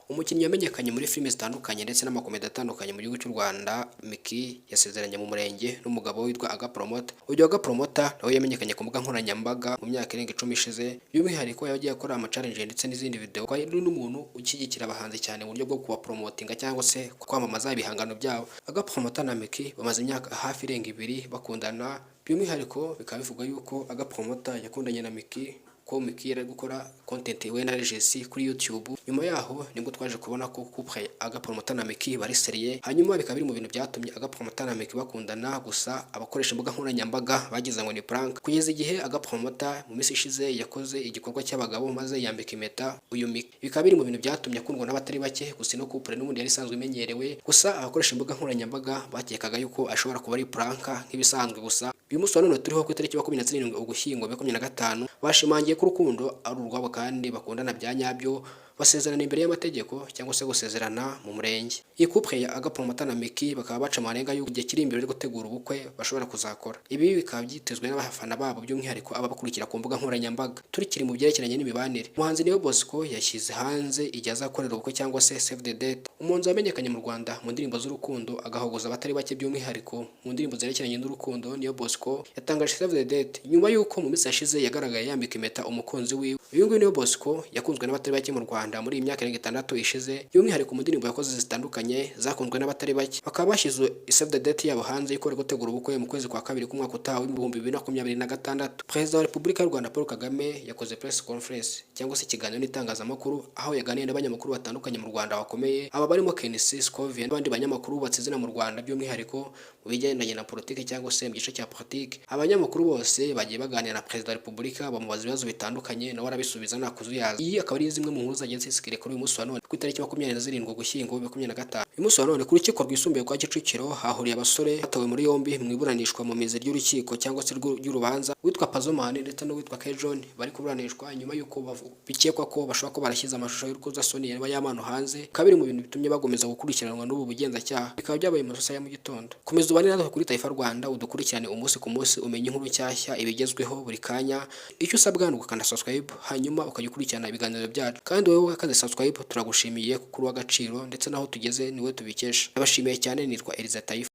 Umukinnyi wamenyekanye muri filime zitandukanye ndetse n'amakomedi atandukanye mu gihugu cy'u Rwanda, Miki yasezeranye mu murenge n'umugabo witwa Aga Promoter. Uyu Aga Promoter nawe yamenyekanye ku mbuga nkoranyambaga mu myaka irenga 10 ishize, by'umwihariko yagiye akora ama-challenge ndetse n'izindi video. Kwa ari n'umuntu ukigikira abahanzi cyane mu buryo bwo kuba promotinga cyangwa se kwamamaza ibihangano byabo. Aga Promoter na Miki bamaze imyaka hafi irenga 2 bakundana, by'umwihariko bikaba bivugwa yuko Aga Promoter yakundanye na Miki ko Miki ari gukora content we na Regis kuri YouTube. Nyuma yaho nibwo twaje kubona ko couple Aga Promoter na Miki bari seriye, hanyuma bikaba biri mu bintu byatumye Aga Promoter na Miki bakundana, gusa abakoresha imbuga nkoranyambaga bagize ngo ni prank. Kugeza igihe Aga Promoter mu minsi ishize yakoze igikorwa cy'abagabo maze yambika impeta uyu Miki. Bikaba biri mu bintu byatumye akundwa n'abatari bake, gusa no couple n'ubundi yari isanzwe imenyerewe, gusa abakoresha imbuga nkoranyambaga bakekaga yuko ashobora kuba ari prank nk'ibisanzwe. Gusa uyu munsi wa none turiho ku itariki 27 Ugushyingo 2025 bashimangiye ko urukundo ari urwabo kandi bakundana bya nyabyo, basezerana imbere y'amategeko cyangwa se gusezerana mu murenge. Iyi couple ya Aga Promoter na Miki bakaba baca amarenga y'uko igihe kiri imbere yo gutegura ubukwe bashobora kuzakora. Ibi bikaba byitezwe n'abafana babo, by'umwihariko ababakurikira ku mbuga nkoranyambaga. Turikiri mu byerekeranye n'imibanire, umuhanzi Neo Bosco yashyize hanze igihe azakorera ubukwe cyangwa se save the date. Umunzi wamenyekanye mu Rwanda mu ndirimbo z'urukundo agahogoza abatari bake, by'umwihariko mu ndirimbo zerekeranye n'urukundo. Neo Bosco yatangaje save the date nyuma y'uko mu minsi yashize yagaragaye yambika impeta umukunzi wiwe. Uyu nguyu Neo Bosco yakunzwe n'abatari bake mu Rwanda muri iyi myaka 6 ishize, by'umwihariko mu ndirimbo yakoze zitandukanye zakunzwe n'abatari bake. Bakaba bashize save the date yabo hanze ikore gutegura ubukwe mu kwezi kwa 2 k'umwaka utaha wa 2026. Perezida wa Repubulika y'u Rwanda Paul Kagame yakoze press conference cyangwa se ikiganiro n'itangazamakuru, aho yaganiye n'abanyamakuru batandukanye mu Rwanda bakomeye, aba barimo Kenisi Scovia n'abandi banyamakuru batsizina mu Rwanda, by'umwihariko mu bijyanye na politiki cyangwa se mu gice cya politiki. Abanyamakuru bose bagiye baganira na Perezida wa Repubulika bamubaza ibibazo bitandukanye, nawe arabisubiza nta kuzuyaza. Iyi akaba ari zimwe mu nkuru zagenze zisikire kuri uyu munsi wa none ku itariki 27 Ugushyingo 2025. Uyu munsi wa none ku rukiko rwisumbuye kwa Kicukiro hahuriye abasore batawe muri yombi mu iburanishwa mu mizi ry'urukiko cyangwa se ry'urubanza, witwa Pazomani ndetse n'uwitwa Kejon bari kuburanishwa nyuma y'uko bikekwa ko bashobora ko barashyize amashusho y'urukozasoni yaba y'amano hanze. Kabiri mu bintu bitumye bagomeza gukurikiranwa n'ubu bugenzacyaha, bikaba byabaye mu masaha ya mu gitondo. Komeza ubane natwe kuri Taifa Rwanda udukurikirane umunsi ku munsi, umenye inkuru nshyashya ibigezweho buri kanya. Icyo usabwa ni ugukanda subscribe hanyuma ukajya ukurikirana ibiganiro byacu, kandi wowe wakaze subscribe turagushimiye kuko uri w'agaciro ndetse naho tugeze niwe tubikesha. Abashimiye cyane, nitwa Eliza Taifa.